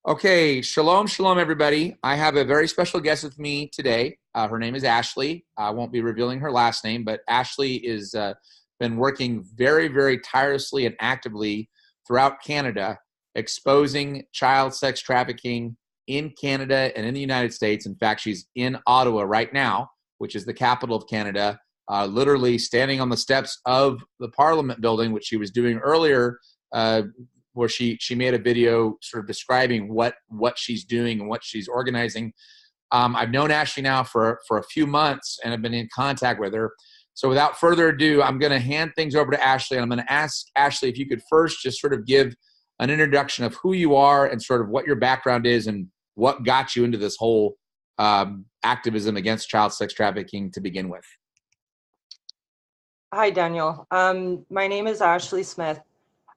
Okay, shalom, shalom, everybody. I have a very special guest with me today. Her name is Ashley. I won't be revealing her last name, but Ashley is been working very, very tirelessly and actively throughout Canada, exposing child sex trafficking in Canada and in the United States. In fact, she's in Ottawa right now, which is the capital of Canada, literally standing on the steps of the Parliament building, which she was doing earlier. Where she made a video sort of describing what she's doing and what she's organizing. I've known Ashley now for a few months and have been in contact with her. So without further ado, I'm going to hand things over to Ashley. And I'm going to ask Ashley if you could first just sort of give an introduction of who you are and sort of what your background is and what got you into this whole activism against child sex trafficking to begin with. Hi, Daniel. My name is Ashley Smith.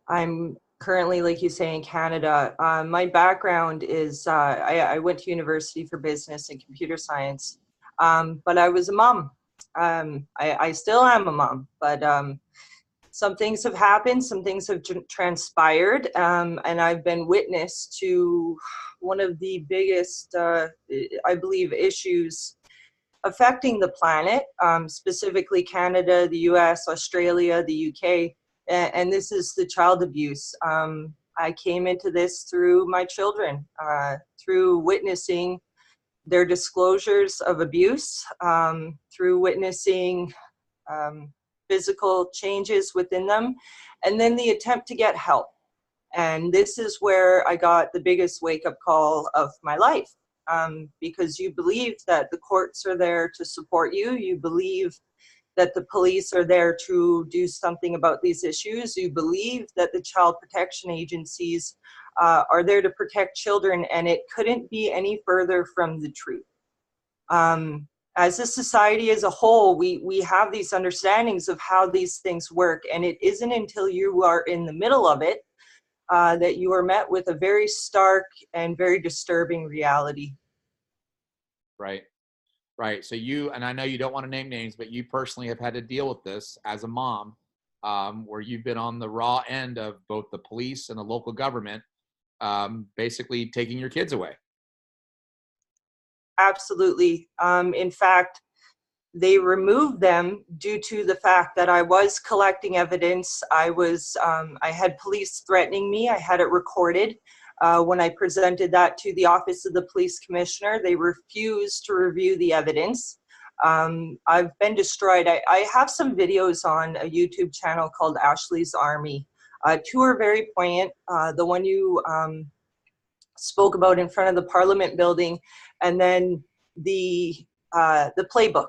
I'm currently, like you say, in Canada. My background is I went to university for business and computer science, but I was a mom. I still am a mom, but some things have happened, some things have transpired, and I've been witness to one of the biggest, I believe, issues affecting the planet, specifically Canada, the US, Australia, the UK. And this is the child abuse. I came into this through my children, through witnessing their disclosures of abuse, through witnessing physical changes within them, and then the attempt to get help. And this is where I got the biggest wake-up call of my life, because you believe that the courts are there to support you. You believe that the police are there to do something about these issues. You believe that the child protection agencies are there to protect children, and it couldn't be any further from the truth. As a society as a whole, we have these understandings of how these things work, and it isn't until you are in the middle of it that you are met with a very stark and very disturbing reality. Right. Right. So you, and I know you don't want to name names, but you personally have had to deal with this as a mom, where you've been on the raw end of both the police and the local government, basically taking your kids away. Absolutely. In fact, they removed them due to the fact that I was collecting evidence. I had police threatening me. I had it recorded. When I presented that to the Office of the Police Commissioner, they refused to review the evidence. I've been destroyed. I have some videos on a YouTube channel called Ashley's Army. Two are very poignant. The one you spoke about in front of the Parliament building, and then the playbook.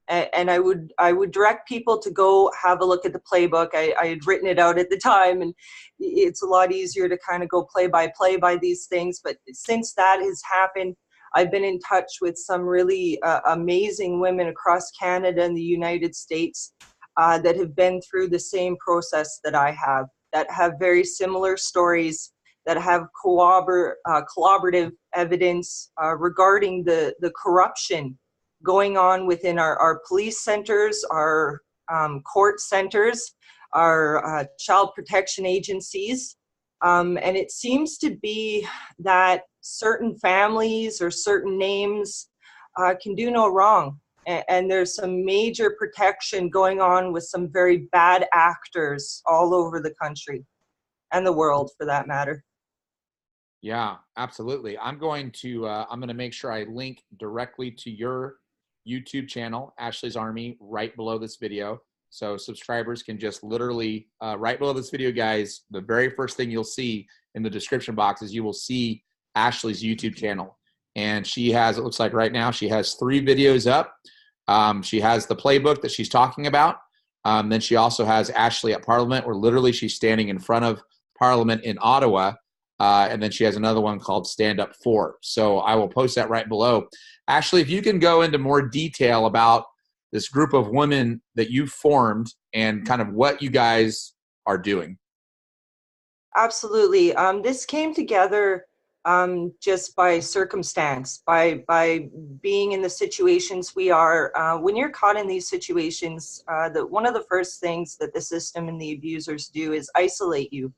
And I would direct people to go have a look at the playbook. I had written it out at the time, and it's a lot easier to kind of go play by these things. But since that has happened, I've been in touch with some really amazing women across Canada and the United States that have been through the same process that I have, that have very similar stories, that have collaborative evidence regarding the corruption going on within our police centers, our court centers, our child protection agencies. And it seems to be that certain families or certain names can do no wrong. And there's some major protection going on with some very bad actors all over the country and the world, for that matter. Yeah, absolutely. I'm going to make sure I link directly to your YouTube channel, Ashley's Army, right below this video. So subscribers can just literally, right below this video, guys, the very first thing you'll see in the description box is you will see Ashley's YouTube channel. And she has, it looks like right now, she has 3 videos up. She has the playbook that she's talking about. Then she also has Ashley at Parliament, where literally she's standing in front of Parliament in Ottawa. And then she has another one called Stand Up For. So I will post that right below. Ashley, if you can go into more detail about this group of women that you formed and kind of what you guys are doing. Absolutely. This came together just by circumstance, by being in the situations we are. When you're caught in these situations, one of the first things that the system and the abusers do is isolate you.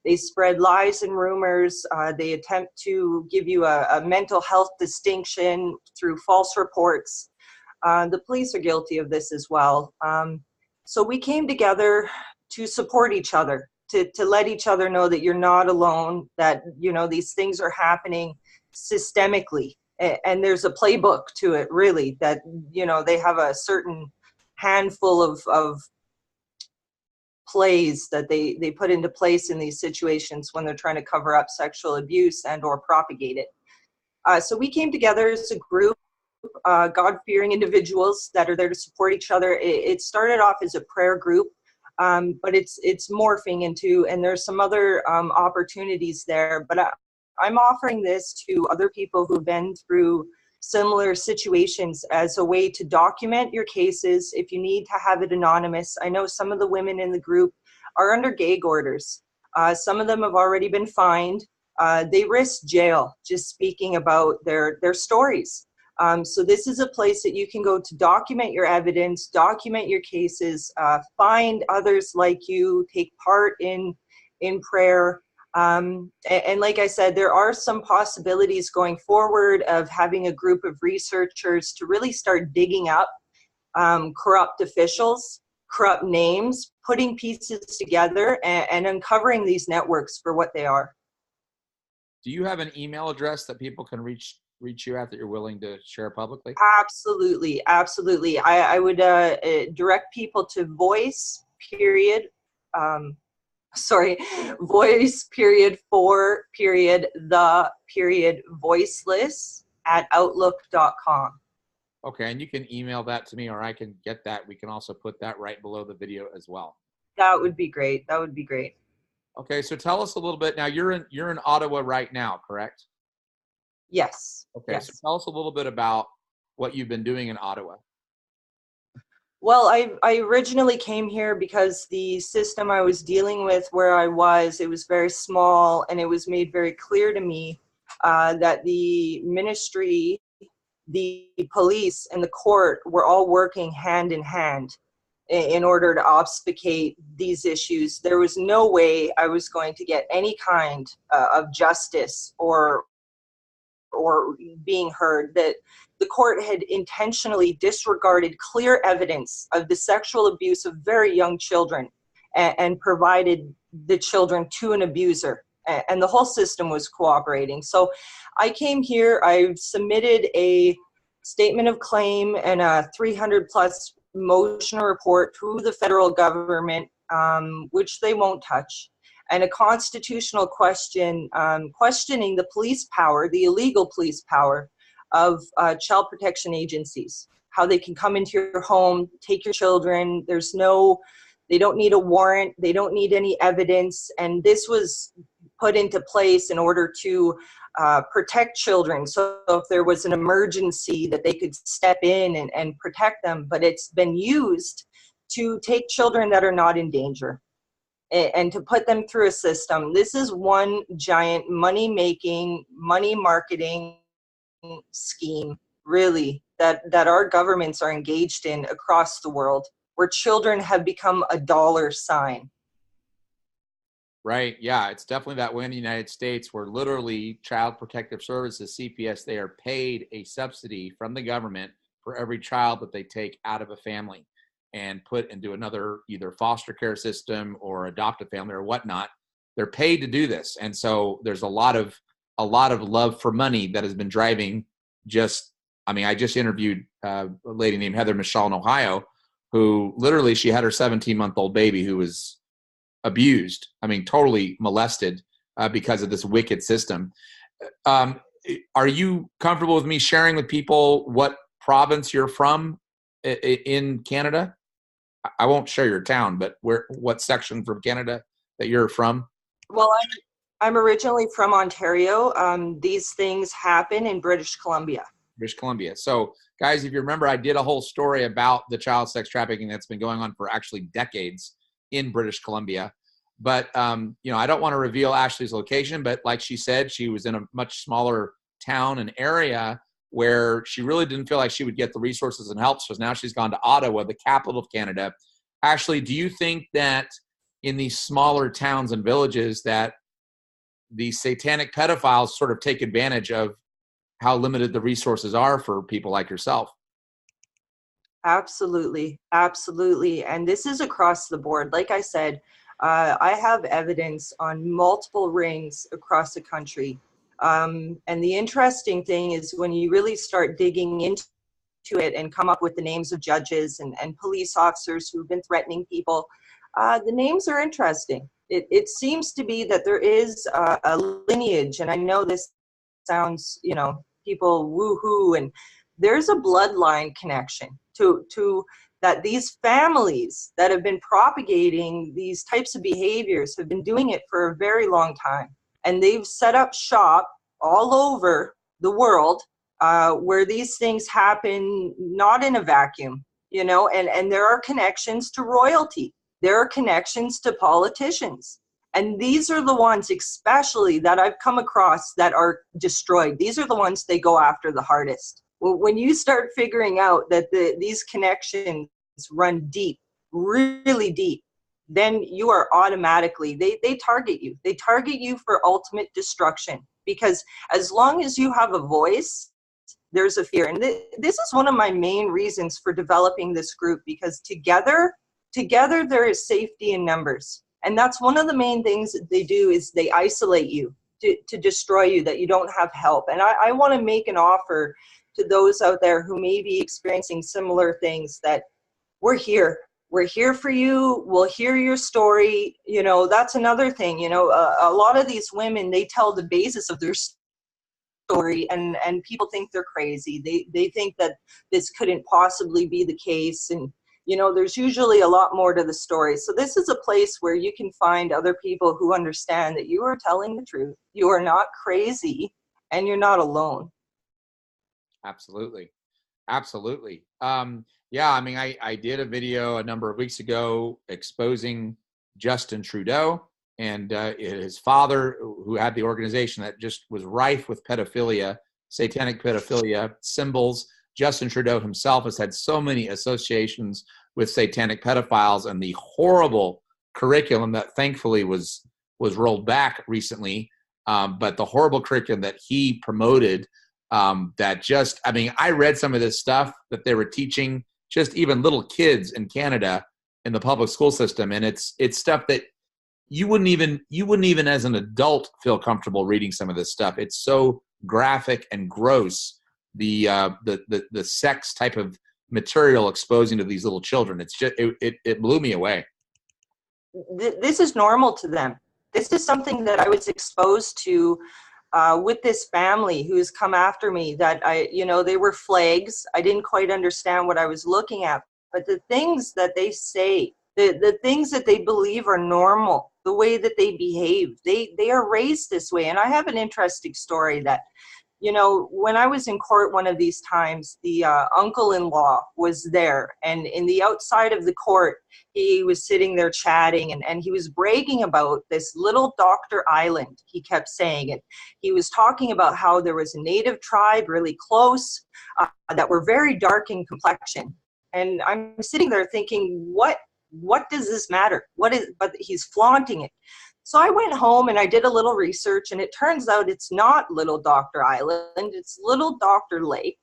They spread lies and rumors. They attempt to give you a mental health distinction through false reports. The police are guilty of this as well. So we came together to support each other, to let each other know that you're not alone, that, you know, these things are happening systemically. And there's a playbook to it, really, that, you know, they have a certain handful of plays that they put into place in these situations when they're trying to cover up sexual abuse and or propagate it. So we came together as a group, God-fearing individuals that are there to support each other. It started off as a prayer group, but it's morphing into, and there's some other opportunities there. But I'm offering this to other people who've been through similar situations as a way to document your cases if you need to have it anonymous. I know some of the women in the group are under gag orders. Some of them have already been fined. They risk jail just speaking about their stories. So this is a place that you can go to document your evidence, document your cases, find others like you, take part in prayer. And like I said, there are some possibilities going forward of having a group of researchers to really start digging up corrupt officials, corrupt names, putting pieces together and uncovering these networks for what they are. Do you have an email address that people can reach you at that you're willing to share publicly? Absolutely, absolutely. I would direct people to voice period for period the period voiceless at outlook.com. Okay, and you can email that to me, or I can get that. We can also put that right below the video as well. That would be great. That would be great. Okay, so tell us a little bit. Now you're in Ottawa right now, correct? Yes. Okay, yes. So tell us a little bit about what you've been doing in Ottawa. Well, I originally came here because the system I was dealing with where I was, it was very small, and it was made very clear to me that the ministry, the police, and the court were all working hand in hand in order to obfuscate these issues. There was no way I was going to get any kind of justice or being heard, that the court had intentionally disregarded clear evidence of the sexual abuse of very young children and provided the children to an abuser. And the whole system was cooperating. So I came here, I submitted a statement of claim and a 300+ motion report to the federal government, which they won't touch, and a constitutional question questioning the police power, the illegal police power of child protection agencies, how they can come into your home, take your children. They don't need a warrant, they don't need any evidence, and this was put into place in order to protect children. So if there was an emergency, that they could step in and protect them, but it's been used to take children that are not in danger and to put them through a system. This is one giant money-making, money-marketing scheme, really, that our governments are engaged in across the world, where children have become a dollar sign. Right. Yeah, it's definitely that way in the United States, where literally Child Protective Services, CPS, they are paid a subsidy from the government for every child that they take out of a family and put into another either foster care system or adopt a family or whatnot. They're paid to do this. And so there's a lot of love for money that has been driving I just interviewed a lady named Heather Michelle in Ohio, who literally, she had her 17-month-old baby who was abused, totally molested because of this wicked system. Are you comfortable with me sharing with people what province you're from in Canada? I won't share your town, but what section from Canada that you're from? Well, I'm originally from Ontario. These things happen in British Columbia. British Columbia. So, guys, if you remember, I did a whole story about the child sex trafficking that's been going on for actually decades in British Columbia. But, I don't want to reveal Ashley's location, but like she said, she was in a much smaller town and area where she really didn't feel like she would get the resources and help. So now she's gone to Ottawa, the capital of Canada. Ashley, do you think that in these smaller towns and villages that the satanic pedophiles sort of take advantage of how limited the resources are for people like yourself. Absolutely, absolutely. And this is across the board. Like I said, I have evidence on multiple rings across the country. And the interesting thing is when you really start digging into it and come up with the names of judges and police officers who've been threatening people, the names are interesting. It seems to be that there is a lineage, and I know this sounds, people woo-hoo, and there's a bloodline connection to that. These families that have been propagating these types of behaviors have been doing it for a very long time, and they've set up shop all over the world, where these things happen, not in a vacuum, and there are connections to royalty. There are connections to politicians. And these are the ones especially that I've come across that are destroyed. These are the ones they go after the hardest. When you start figuring out that these connections run deep, really deep, then you are automatically, they target you. They target you for ultimate destruction, because as long as you have a voice, there's a fear. And this is one of my main reasons for developing this group, because together there is safety in numbers. And that's one of the main things that they do, is they isolate you to destroy you, that you don't have help. And I want to make an offer to those out there who may be experiencing similar things, that we're here. We're here for you. We'll hear your story. That's another thing. A lot of these women, they tell the basis of their story, and people think they're crazy. They think that this couldn't possibly be the case. And there's usually a lot more to the story. So this is a place where you can find other people who understand that you are telling the truth. You are not crazy, and you're not alone. Absolutely. Absolutely. Yeah, I mean, I did a video a number of weeks ago exposing Justin Trudeau and his father, who had the organization that just was rife with pedophilia, satanic pedophilia symbols. Justin Trudeau himself has had so many associations with satanic pedophiles, and the horrible curriculum that thankfully was rolled back recently, but the horrible curriculum that he promoted, that just, I mean, I read some of this stuff that they were teaching just even little kids in Canada in the public school system, and it's stuff that you wouldn't even as an adult feel comfortable reading some of this stuff. It's so graphic and gross, the sex type of material exposing to these little children. It's just it blew me away. This is normal to them. This is something that I was exposed to with this family who's come after me, that they were flags. I didn't quite understand what I was looking at, but the things that they say, the things that they believe are normal, the way that they behave, they are raised this way. And I have an interesting story that, when I was in court one of these times, the uncle-in-law was there, and in the outside of the court, he was sitting there chatting, and he was bragging about this little Dr. Island. He kept saying it. He was talking about how there was a native tribe really close that were very dark in complexion. And I'm sitting there thinking, what does this matter? But he's flaunting it. So I went home and I did a little research, and it turns out it's not Little Dr. Island, it's Little Dr. Lake.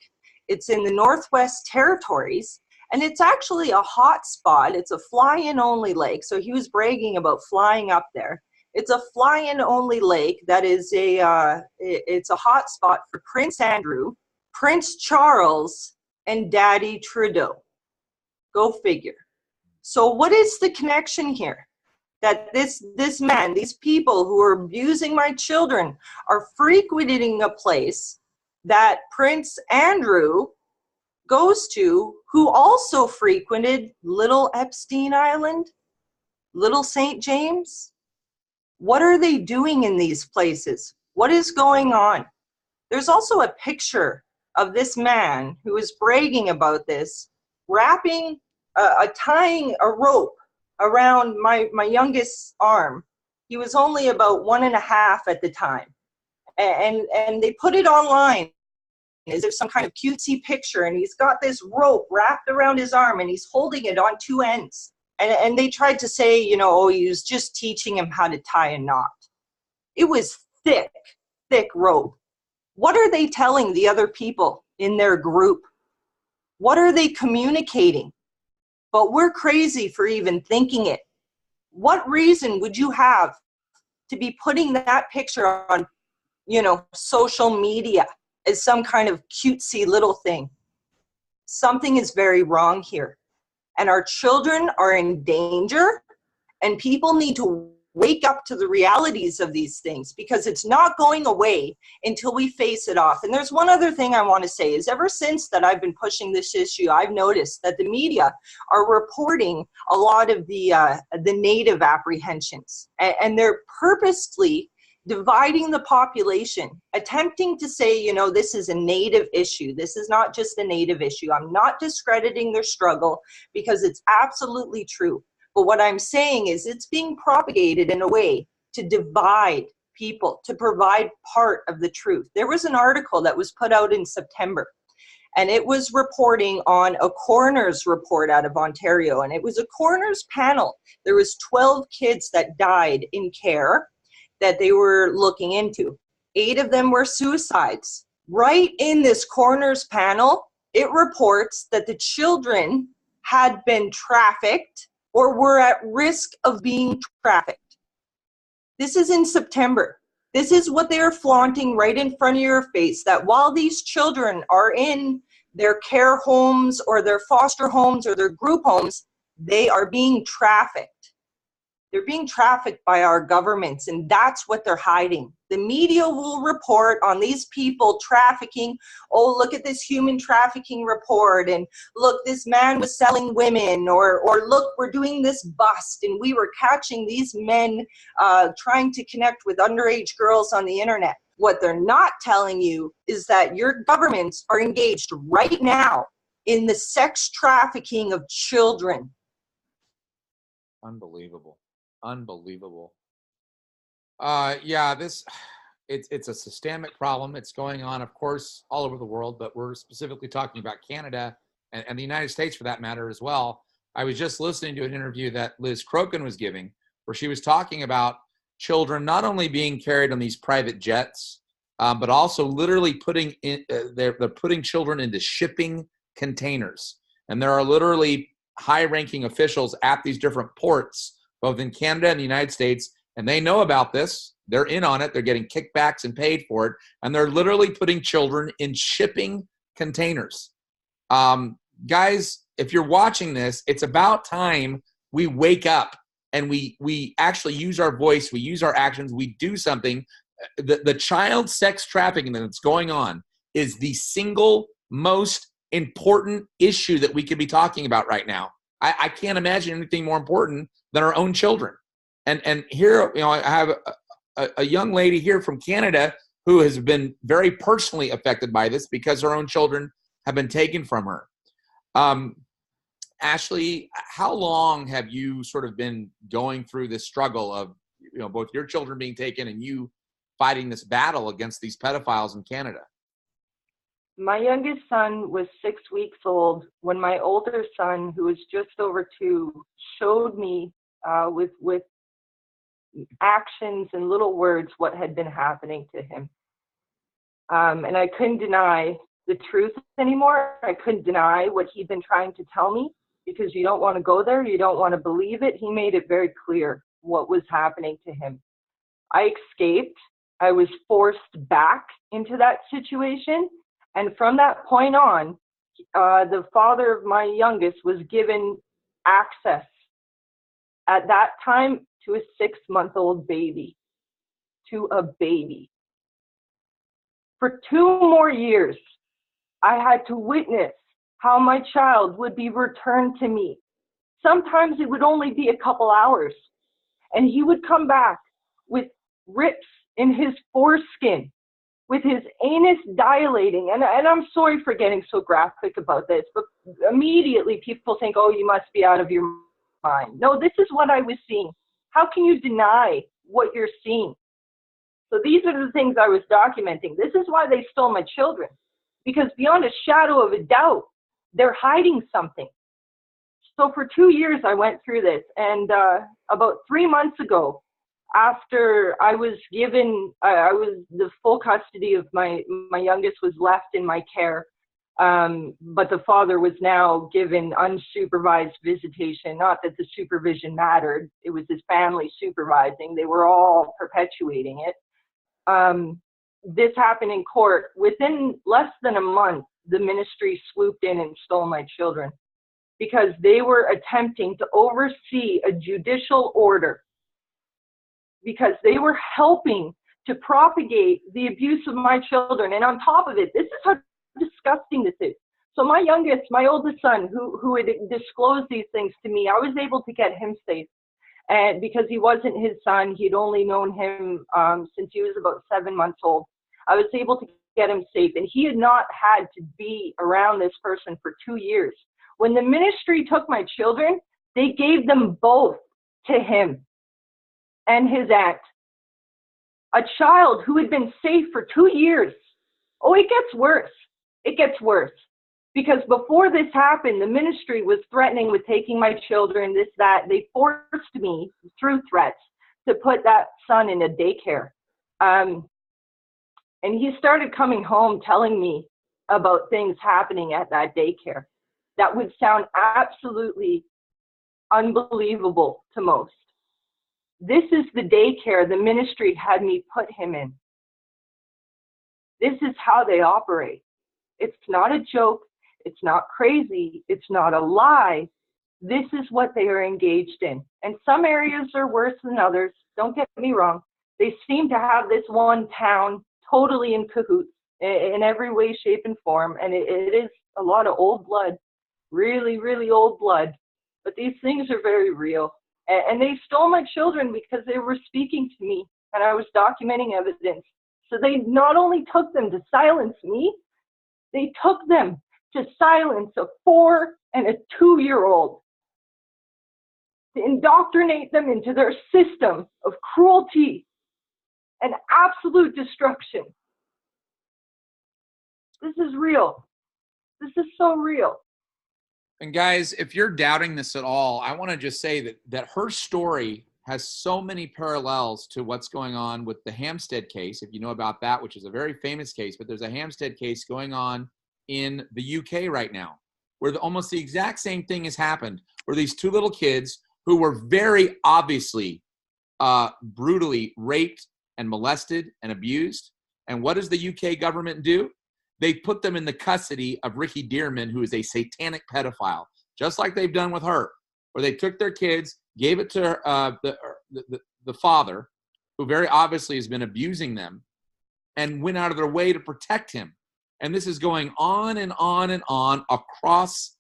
It's in the Northwest Territories, and it's actually a hot spot. It's a fly-in only lake. So he was bragging about flying up there. It's a fly-in only lake that is it's a hot spot for Prince Andrew, Prince Charles, and Daddy Trudeau. Go figure. So what is the connection here? That this man, these people who are abusing my children, are frequenting a place that Prince Andrew goes to, who also frequented Little Epstein Island, Little St. James. What are they doing in these places? What is going on? There's also a picture of this man who is bragging about this, tying a rope around my youngest arm. He was only about 1.5 at the time. And they put it online as if some kind of cutesy picture, and he's got this rope wrapped around his arm, and he's holding it on 2 ends. And they tried to say, he was just teaching him how to tie a knot. It was thick, thick rope. What are they telling the other people in their group? What are they communicating? But we're crazy for even thinking it. What reason would you have to be putting that picture on, social media as some kind of cutesy little thing? Something is very wrong here. And our children are in danger, and people need to wake up to the realities of these things, because it's not going away until we face it off. And there's one other thing I want to say is, ever since that I've been pushing this issue, I've noticed that the media are reporting a lot of the native apprehensions, and they're purposely dividing the population, attempting to say, this is a native issue. This is not just a native issue. I'm not discrediting their struggle, because it's absolutely true. But what I'm saying is, it's being propagated in a way to divide people, to provide part of the truth. There was an article that was put out in September, and it was reporting on a coroner's report out of Ontario. And it was a coroner's panel. There was 12 kids that died in care that they were looking into. 8 of them were suicides. Right in this coroner's panel, it reports that the children had been trafficked or were at risk of being trafficked. This is in September. This is what they are flaunting right in front of your face, that while these children are in their care homes or their foster homes or their group homes, they are being trafficked. They're being trafficked by our governments, and that's what they're hiding. The media will report on these people trafficking. Oh, look at this human trafficking report, and look, this man was selling women, or look, we're doing this bust, and we were catching these men trying to connect with underage girls on the internet. What they're not telling you is that your governments are engaged right now in the sex trafficking of children. Unbelievable. It's a systemic problem. It's going on, of course, all over the world, but we're specifically talking about Canada and the United States for that matter as well. I was just listening to an interview that Liz Crokin was giving, where she was talking about children not only being carried on these private jets, but also literally they're putting children into shipping containers. And there are literally high-ranking officials at these different ports, both in Canada and the United States, and they know about this. They're in on it. They're getting kickbacks and paid for it, and they're literally putting children in shipping containers. Guys, if you're watching this, it's about time we wake up and we actually use our voice, we use our actions, we do something. The child sex trafficking that's going on is the single most important issue that we could be talking about right now. I can't imagine anything more important than our own children. And here, I have a young lady here from Canada who has been very personally affected by this because her own children have been taken from her. Ashley, how long have you sort of been going through this struggle of, both your children being taken and you fighting this battle against these pedophiles in Canada? My youngest son was 6 weeks old when my older son, who was just over 2, showed me with actions and little words what had been happening to him. And I couldn't deny the truth anymore. I couldn't deny what he'd been trying to tell me, because you don't want to go there. You don't want to believe it. He made it very clear what was happening to him. I escaped. I was forced back into that situation. And from that point on, the father of my youngest was given access at that time to a 6-month-old baby, to a baby. For 2 more years, I had to witness how my child would be returned to me. Sometimes it would only be a couple hours, and he would come back with rips in his foreskin, with his anus dilating. And I'm sorry for getting so graphic about this, but immediately people think, oh, you must be out of your mind. No, this is what I was seeing. How can you deny what you're seeing? So these are the things I was documenting. This is why they stole my children, because beyond a shadow of a doubt, they're hiding something. So for 2 years, I went through this. And about 3 months ago, after I was given, the full custody of my youngest was left in my care. But the father was now given unsupervised visitation. Not that the supervision mattered. It was his family supervising. They were all perpetuating it. This happened in court. Within less than a month, the ministry swooped in and stole my children because they were attempting to oversee a judicial order, because they were helping to propagate the abuse of my children. And on top of it, this is how disgusting this is. So my youngest, my oldest son, who had disclosed these things to me, I was able to get him safe. And because he wasn't his son, he'd only known him since he was about 7 months old. I was able to get him safe. And he had not had to be around this person for 2 years. When the ministry took my children, they gave them both to him and his aunt. A child who had been safe for 2 years. Oh, it gets worse. It gets worse. Because before this happened, the ministry was threatening with taking my children, this, that. They forced me, through threats, to put that son in a daycare. And he started coming home telling me about things happening at that daycare that would sound absolutely unbelievable to most. This is the daycare the ministry had me put him in. This is how they operate. It's not a joke. It's not crazy. It's not a lie. This is what they are engaged in. And some areas are worse than others. Don't get me wrong. They seem to have this one town totally in cahoots in every way, shape, and form. And it is a lot of old blood, really, really old blood. But these things are very real. And they stole my children because they were speaking to me and I was documenting evidence. So they not only took them to silence me, they took them to silence a 4- and a 2-year-old, to indoctrinate them into their system of cruelty and absolute destruction. This is real. This is so real. And guys, if you're doubting this at all, I want to just say that her story has so many parallels to what's going on with the Hampstead case, if you know about that, which is a very famous case. But there's a Hampstead case going on in the UK right now, where almost the exact same thing has happened, where these 2 little kids who were very obviously brutally raped and molested and abused. And what does the UK government do? They put them in the custody of Ricky Dearman, who is a satanic pedophile, just like they've done with her, where they took their kids, gave it to the father, who very obviously has been abusing them, and went out of their way to protect him. And this is going on and on and on across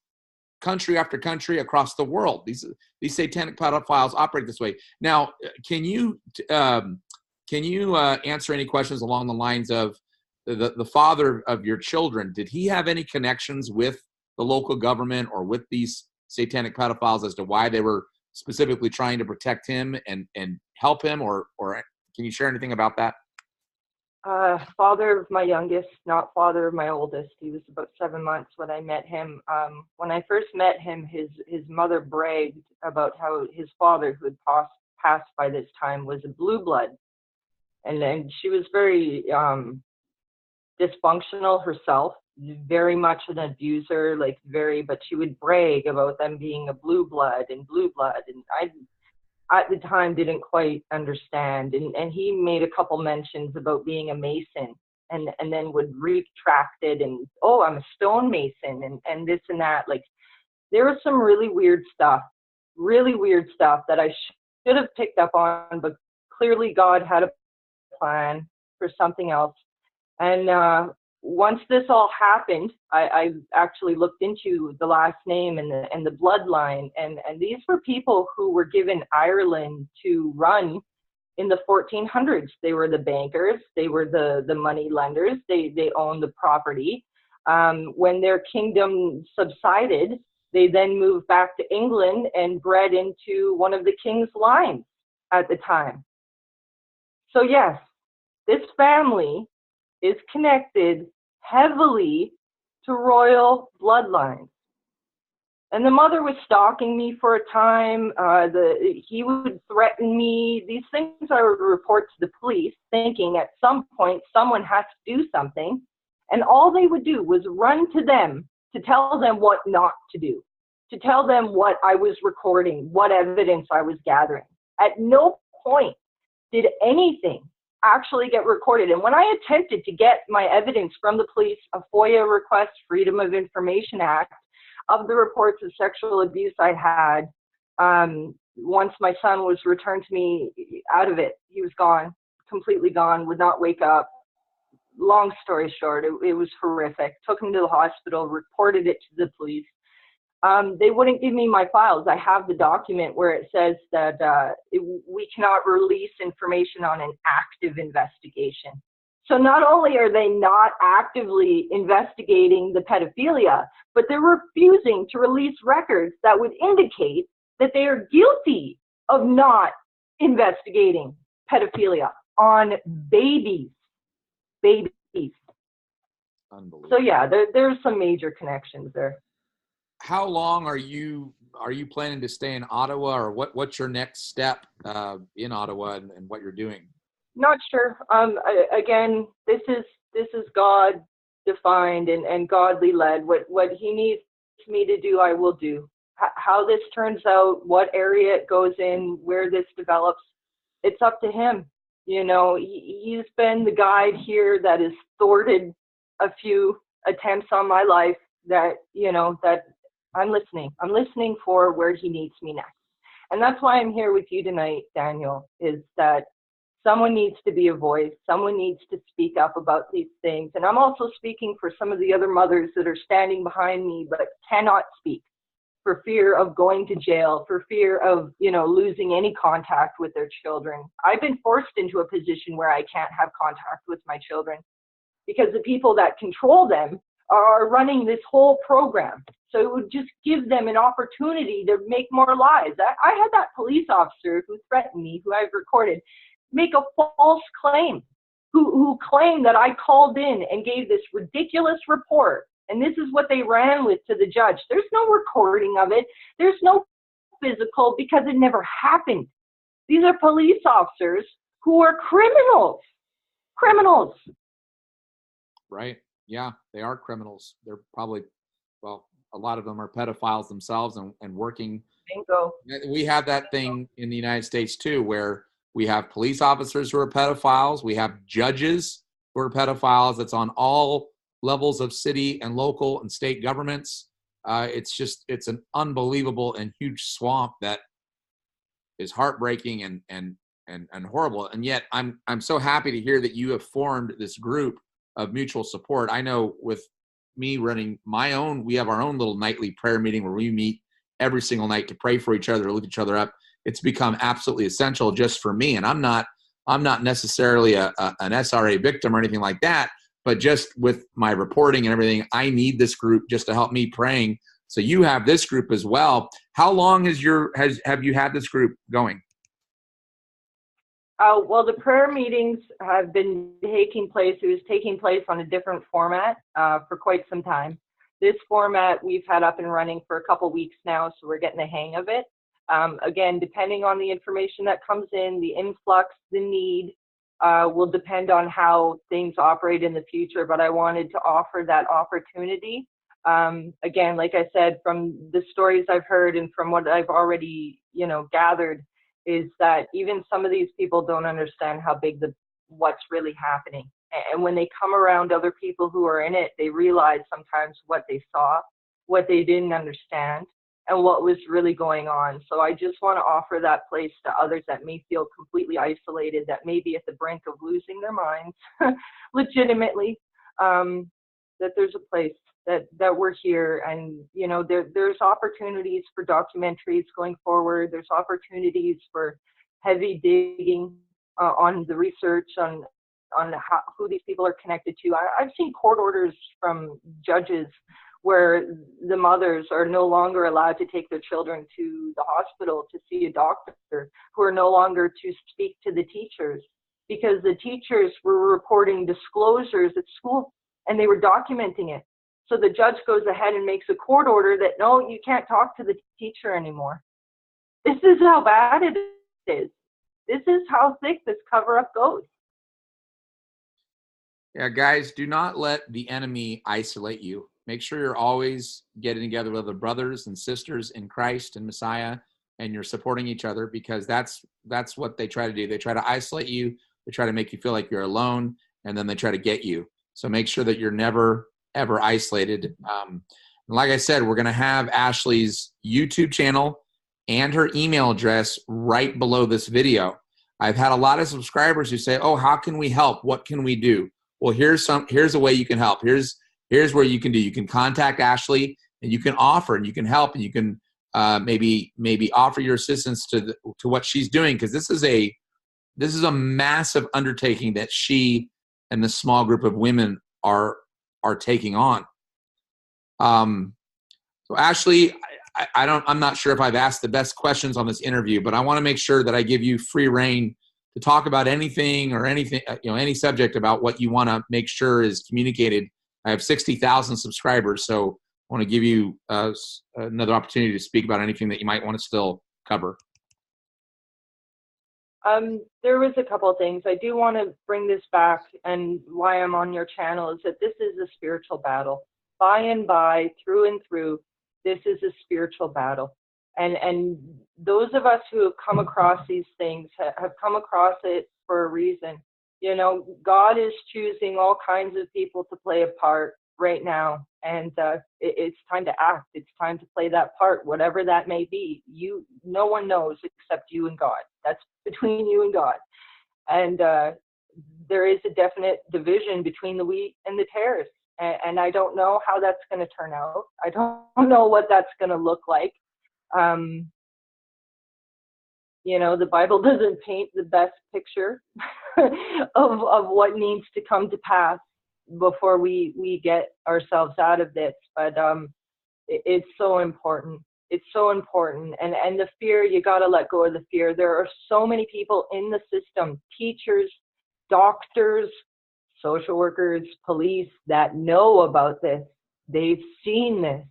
country after country, across the world. These satanic pedophiles operate this way. Now, can you answer any questions along the lines of the father of your children? Did he have any connections with the local government or with these satanic pedophiles as to why they were specifically trying to protect him and help him, or can you share anything about that? Father of my youngest, not father of my oldest. He was about 7 months when I met him. When I first met him, his mother bragged about how his father, who had passed by this time, was a blue blood. And she was very dysfunctional herself, very much an abuser, but she would brag about them being a blue blood. And I, at the time, didn't quite understand. And he made a couple mentions about being a Mason, and then would retract it and, oh, I'm a stone Mason, and this and that. There was some really weird stuff that I should have picked up on, but clearly God had a plan for something else. And once this all happened, I actually looked into the last name and the bloodline, and these were people who were given Ireland to run in the 1400s. They were the bankers, they were the money lenders, they owned the property. When their kingdom subsided, they then moved back to England and bred into one of the king's lines at the time. So yes, this family is connected heavily to royal bloodlines. And the mother was stalking me for a time. He would threaten me. These things I would report to the police, thinking at some point someone has to do something. And all they would do was run to them to tell them what not to do, to tell them what I was recording, what evidence I was gathering. At no point did anything actually get recorded. And when I attempted to get my evidence from the police, a FOIA request, Freedom of Information Act, of the reports of sexual abuse I had, once my son was returned to me out of it, he was gone, completely gone, would not wake up. Long story short, it was horrific. Took him to the hospital, reported it to the police. They wouldn't give me my files. I have the document where it says that we cannot release information on an active investigation. So not only are they not actively investigating the pedophilia, but they're refusing to release records that would indicate that they are guilty of not investigating pedophilia on babies. Babies. Unbelievable. So yeah, there's some major connections there. How long are you planning to stay in Ottawa, or what's your next step in Ottawa and what you're doing? Not sure. Again, this is God defined and godly led. What He needs me to do, I will do. How this turns out, what area it goes in, where this develops, it's up to Him. You know, he's been the guide here that has thwarted a few attempts on my life that, you know, that I'm listening. I'm listening for where He needs me next. And that's why I'm here with you tonight, Daniel, is that someone needs to be a voice. Someone needs to speak up about these things. And I'm also speaking for some of the other mothers that are standing behind me but cannot speak for fear of going to jail, for fear of, you know, losing any contact with their children. I've been forced into a position where I can't have contact with my children because the people that control them are running this whole program. So it would just give them an opportunity to make more lives. I had that police officer who threatened me, who I've recorded, make a false claim, who claimed that I called in and gave this ridiculous report. And this is what they ran with to the judge. There's no recording of it. There's no physical because it never happened. These are police officers who are criminals. Criminals. Right. Yeah, they are criminals. They're probably, well, a lot of them are pedophiles themselves and working. Bingo. We have that thing in the United States too, where we have police officers who are pedophiles. We have judges who are pedophiles. It's on all levels of city and local and state governments. It's an unbelievable and huge swamp that is heartbreaking and horrible. And yet I'm so happy to hear that you have formed this group of mutual support. I know with me running my own, we have our own little nightly prayer meeting where we meet every single night to pray for each other, lift each other up. It's become absolutely essential just for me. And I'm not necessarily an SRA victim or anything like that, but just with my reporting and everything, I need this group just to help me praying. So you have this group as well. How long have you had this group going? Well, the prayer meetings have been taking place. It was taking place on a different format for quite some time. This format we've had up and running for a couple weeks now, so we're getting the hang of it. Again, depending on the information that comes in, the influx, the need will depend on how things operate in the future, but I wanted to offer that opportunity. Again, like I said, from the stories I've heard and from what I've already, you know, gathered, is that even some of these people don't understand how big what's really happening. And when they come around other people who are in it, they realize sometimes what they saw, what they didn't understand, and what was really going on. So I just want to offer that place to others that may feel completely isolated, that may be at the brink of losing their minds, legitimately, that there's a place that we're here. And, you know, there's opportunities for documentaries going forward. There's opportunities for heavy digging on the research on who these people are connected to. I've seen court orders from judges where the mothers are no longer allowed to take their children to the hospital to see a doctor, who are no longer to speak to the teachers because the teachers were reporting disclosures at school and they were documenting it. So the judge goes ahead and makes a court order that, no, you can't talk to the teacher anymore. This is how bad it is. This is how thick this cover-up goes. Yeah, guys, do not let the enemy isolate you. Make sure you're always getting together with other brothers and sisters in Christ and Messiah, and you're supporting each other, because that's what they try to do. They try to isolate you. They try to make you feel like you're alone, and then they try to get you. So make sure that you're never, ever isolated. Like I said, we're going to have Ashley's YouTube channel and her email address right below this video. I've had a lot of subscribers who say, oh, how can we help? What can we do? Well, here's a way you can help. Here's where you can do. You can contact Ashley, and you can offer, and you can help, and you can maybe offer your assistance to what she's doing, because this is a massive undertaking that she and the small group of women are taking on. So Ashley, I'm not sure if I've asked the best questions on this interview, but I want to make sure that I give you free reign to talk about anything, any subject about what you want to make sure is communicated. I have 60,000 subscribers, so I want to give you another opportunity to speak about anything that you might want to still cover. There was a couple of things. I do want to bring this back, and why I'm on your channel is that this is a spiritual battle. By and by, through and through, this is a spiritual battle. And those of us who have come across these things have come across it for a reason. You know, God is choosing all kinds of people to play a part right now. And it's time to act. It's time to play that part, whatever that may be. No one knows except you and God. That's between you and God. And there is a definite division between the wheat and the tares. And I don't know how that's going to turn out. I don't know what that's going to look like. You know, the Bible doesn't paint the best picture of what needs to come to pass before we get ourselves out of this. But it's so important. It's so important. And the fear, you got to let go of the fear. There are so many people in the system, teachers, doctors, social workers, police, that know about this. They've seen this.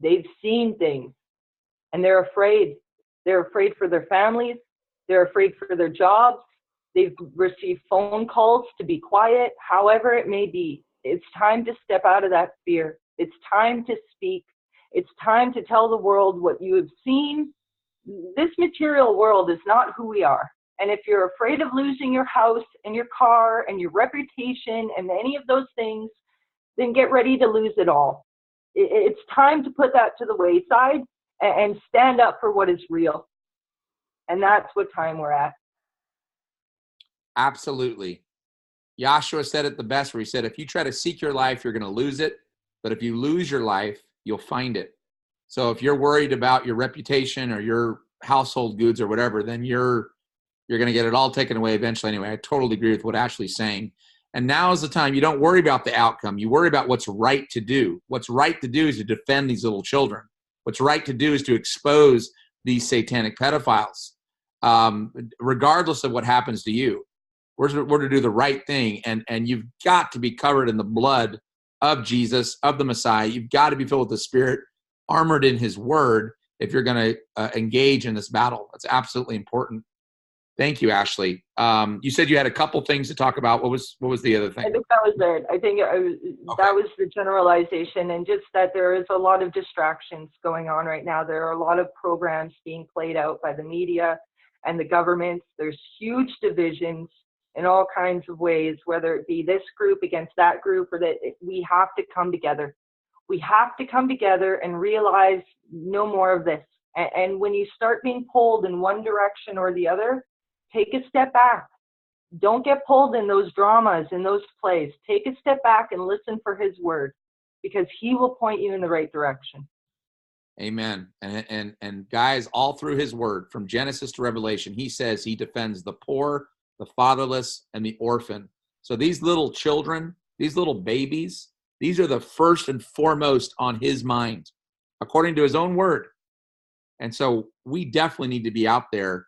They've seen things. And they're afraid. They're afraid for their families. They're afraid for their jobs. They've received phone calls to be quiet. However it may be, it's time to step out of that fear. It's time to speak. It's time to tell the world what you have seen. This material world is not who we are. And if you're afraid of losing your house and your car and your reputation and any of those things, then get ready to lose it all. It's time to put that to the wayside and stand up for what is real. And that's what time we're at. Absolutely. Joshua said it the best, where he said, if you try to seek your life, you're going to lose it. But if you lose your life, you'll find it. So if you're worried about your reputation or your household goods or whatever, then you're going to get it all taken away eventually anyway. I totally agree with what Ashley's saying. And now is the time. You don't worry about the outcome. You worry about what's right to do. What's right to do is to defend these little children. What's right to do is to expose these satanic pedophiles, regardless of what happens to you. We're to do the right thing, and you've got to be covered in the blood of Jesus, of the Messiah. You've got to be filled with the Spirit, armored in His Word, if you're going to engage in this battle. That's absolutely important. Thank you, Ashley. You said you had a couple things to talk about. What was the other thing? I think that was it. I think that was the generalization, and just that there is a lot of distractions going on right now. There are a lot of programs being played out by the media and the governments. There's huge divisions in all kinds of ways, whether it be this group against that group, or that we have to come together. We have to come together and realize no more of this. And when you start being pulled in one direction or the other, take a step back. Don't get pulled in those dramas, in those plays. Take a step back and listen for His word, because He will point you in the right direction. Amen. And guys, all through His word, from Genesis to Revelation, He says He defends the poor, the fatherless, and the orphan. So these little children, these little babies, these are the first and foremost on His mind, according to His own word. And so we definitely need to be out there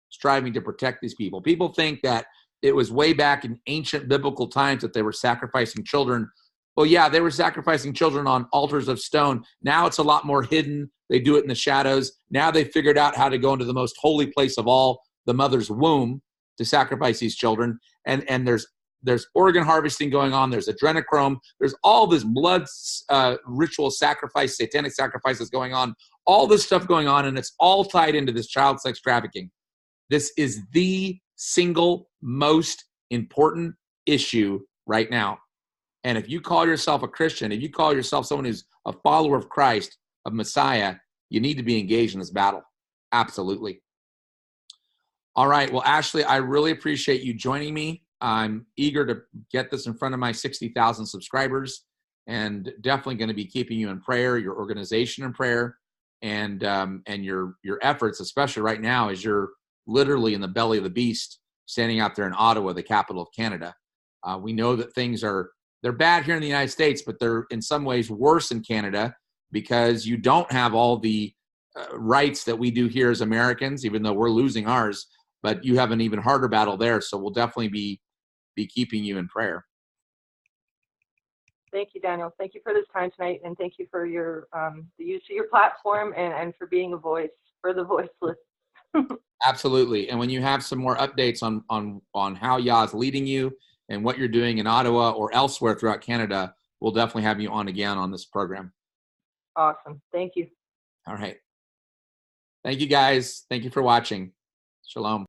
striving to protect these people. People think that it was way back in ancient biblical times that they were sacrificing children Well, yeah, they were sacrificing children on altars of stone. Now it's a lot more hidden. They do it in the shadows. Now they figured out how to go into the most holy place of all, the mother's womb, to sacrifice these children. And there's organ harvesting going on. There's adrenochrome. There's all this blood ritual sacrifice, satanic sacrifices going on. All this stuff going on, and it's all tied into this child sex trafficking. This is the single most important issue right now. And if you call yourself a Christian, if you call yourself someone who's a follower of Christ, of Messiah, you need to be engaged in this battle. Absolutely. All right. Well, Ashley, I really appreciate you joining me. I'm eager to get this in front of my 60,000 subscribers, and definitely going to be keeping you in prayer, your organization in prayer, and your efforts, especially right now, as you're literally in the belly of the beast, standing out there in Ottawa, the capital of Canada. We know that they're bad here in the United States, but they're in some ways worse in Canada because you don't have all the rights that we do here as Americans, even though we're losing ours, but you have an even harder battle there. So we'll definitely be keeping you in prayer. Thank you, Daniel. Thank you for this time tonight, and thank you for your the use of your platform and for being a voice for the voiceless. Absolutely. And when you have some more updates on how Yah's leading you and what you're doing in Ottawa or elsewhere throughout Canada, we'll definitely have you on again on this program. Awesome. Thank you. All right. Thank you, guys. Thank you for watching. Shalom.